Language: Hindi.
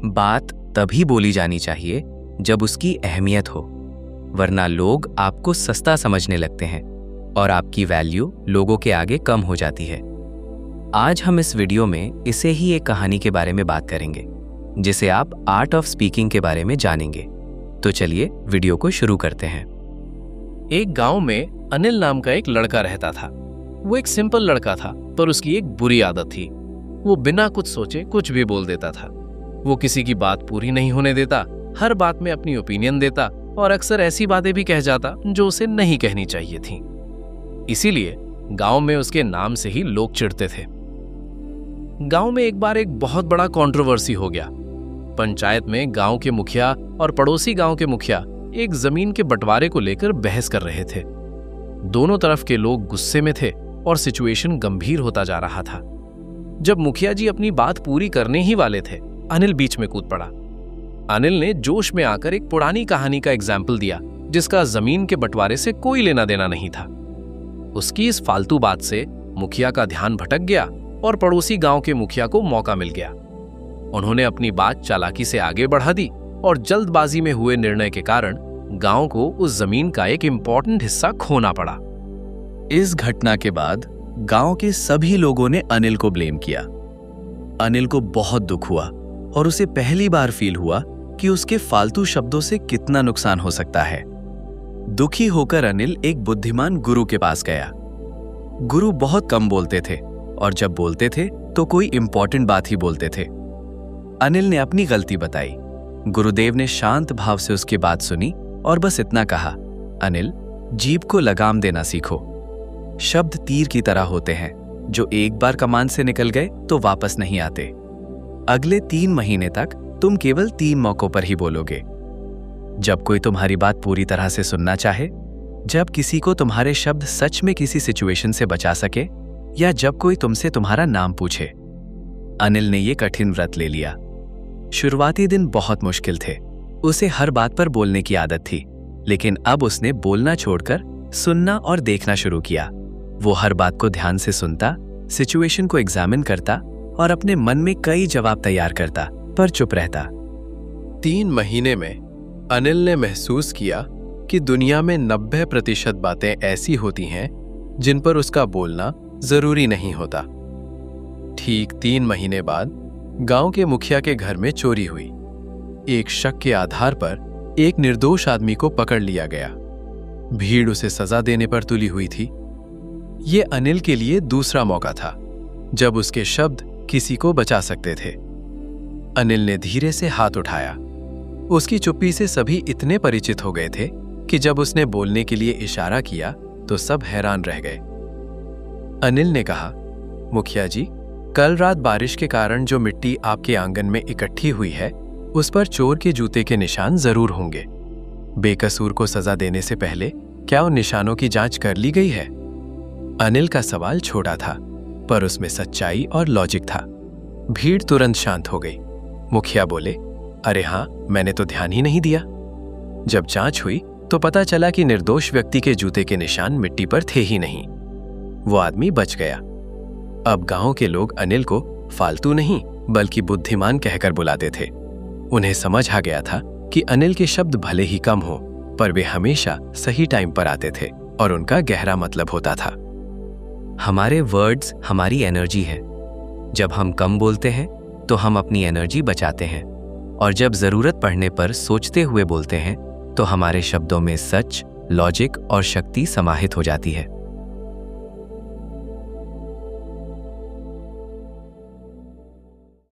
बात तभी बोली जानी चाहिए जब उसकी अहमियत हो, वरना लोग आपको सस्ता समझने लगते हैं और आपकी वैल्यू लोगों के आगे कम हो जाती है। आज हम इस वीडियो में इसे ही एक कहानी के बारे में बात करेंगे, जिसे आप आर्ट ऑफ स्पीकिंग के बारे में जानेंगे। तो चलिए वीडियो को शुरू करते हैं। एक गांव में अनिल नाम का एक लड़का रहता था। वो एक सिंपल लड़का था, पर उसकी एक बुरी आदत थी। वो बिना कुछ सोचे कुछ भी बोल देता था। वो किसी की बात पूरी नहीं होने देता, हर बात में अपनी ओपिनियन देता और अक्सर ऐसी बातें भी कह जाता जो उसे नहीं कहनी चाहिए थी। इसीलिए गांव में उसके नाम से ही लोग चिढ़ते थे। गांव में एक बार एक बहुत बड़ा कंट्रोवर्सी हो गया। पंचायत में गांव के मुखिया और पड़ोसी गांव के मुखिया एक जमीन के बंटवारे को लेकर बहस कर रहे थे। दोनों तरफ के लोग गुस्से में थे और सिचुएशन गंभीर होता जा रहा था। जब मुखिया जी अपनी बात पूरी करने ही वाले थे, अनिल बीच में कूद पड़ा। अनिल ने जोश में आकर एक पुरानी कहानी का एग्जाम्पल दिया, जिसका जमीन के बंटवारे से कोई लेना देना नहीं था। उसकी इस फालतू बात से मुखिया का ध्यान भटक गया और पड़ोसी गांव के मुखिया को मौका मिल गया। उन्होंने अपनी बात चालाकी से आगे बढ़ा दी और जल्दबाजी में हुए निर्णय के कारण गांव को उस जमीन का एक इंपॉर्टेंट हिस्सा खोना पड़ा। इस घटना के बाद गांव के सभी लोगों ने अनिल को ब्लेम किया। अनिल को बहुत दुख हुआ और उसे पहली बार फील हुआ कि उसके फालतू शब्दों से कितना नुकसान हो सकता है। दुखी होकर अनिल एक बुद्धिमान गुरु के पास गया। गुरु बहुत कम बोलते थे और जब बोलते थे तो कोई इंपॉर्टेंट बात ही बोलते थे। अनिल ने अपनी गलती बताई। गुरुदेव ने शांत भाव से उसकी बात सुनी और बस इतना कहा, अनिल, जीभ को लगाम देना सीखो। शब्द तीर की तरह होते हैं, जो एक बार कमान से निकल गए तो वापस नहीं आते। अगले 3 महीने तक तुम केवल 3 मौकों पर ही बोलोगे। जब कोई तुम्हारी बात पूरी तरह से सुनना चाहे, जब किसी को तुम्हारे शब्द सच में किसी सिचुएशन से बचा सके, या जब कोई तुमसे तुम्हारा नाम पूछे। अनिल ने यह कठिन व्रत ले लिया। शुरुआती दिन बहुत मुश्किल थे। उसे हर बात पर बोलने की आदत थी, लेकिन अब उसने बोलना छोड़कर सुनना और देखना शुरू किया। वो हर बात को ध्यान से सुनता, सिचुएशन को एग्जामिन करता और अपने मन में कई जवाब तैयार करता, पर चुप रहता। 3 महीने में अनिल ने महसूस किया कि दुनिया में 90% बातें ऐसी होती हैं जिन पर उसका बोलना जरूरी नहीं होता। ठीक 3 महीने बाद गांव के मुखिया के घर में चोरी हुई। एक शक के आधार पर एक निर्दोष आदमी को पकड़ लिया गया। भीड़ उसे सजा देने पर तुली हुई थी। ये अनिल के लिए दूसरा मौका था, जब उसके शब्द किसी को बचा सकते थे। अनिल ने धीरे से हाथ उठाया। उसकी चुप्पी से सभी इतने परिचित हो गए थे कि जब उसने बोलने के लिए इशारा किया तो सब हैरान रह गए। अनिल ने कहा, मुखिया जी, कल रात बारिश के कारण जो मिट्टी आपके आंगन में इकट्ठी हुई है, उस पर चोर के जूते के निशान जरूर होंगे। बेकसूर को सजा देने से पहले क्या उन निशानों की जांच कर ली गई है? अनिल का सवाल छोटा था, पर उसमें सच्चाई और लॉजिक था। भीड़ तुरंत शांत हो गई। मुखिया बोले, अरे हाँ, मैंने तो ध्यान ही नहीं दिया। जब जांच हुई तो पता चला कि निर्दोष व्यक्ति के जूते के निशान मिट्टी पर थे ही नहीं। वो आदमी बच गया। अब गांव के लोग अनिल को फालतू नहीं बल्कि बुद्धिमान कहकर बुलाते थे। उन्हें समझ आ गया था कि अनिल के शब्द भले ही कम हो, पर वे हमेशा सही टाइम पर आते थे और उनका गहरा मतलब होता था। हमारे वर्ड्स हमारी एनर्जी है। जब हम कम बोलते हैं तो हम अपनी एनर्जी बचाते हैं, और जब जरूरत पड़ने पर सोचते हुए बोलते हैं तो हमारे शब्दों में सच, लॉजिक और शक्ति समाहित हो जाती है।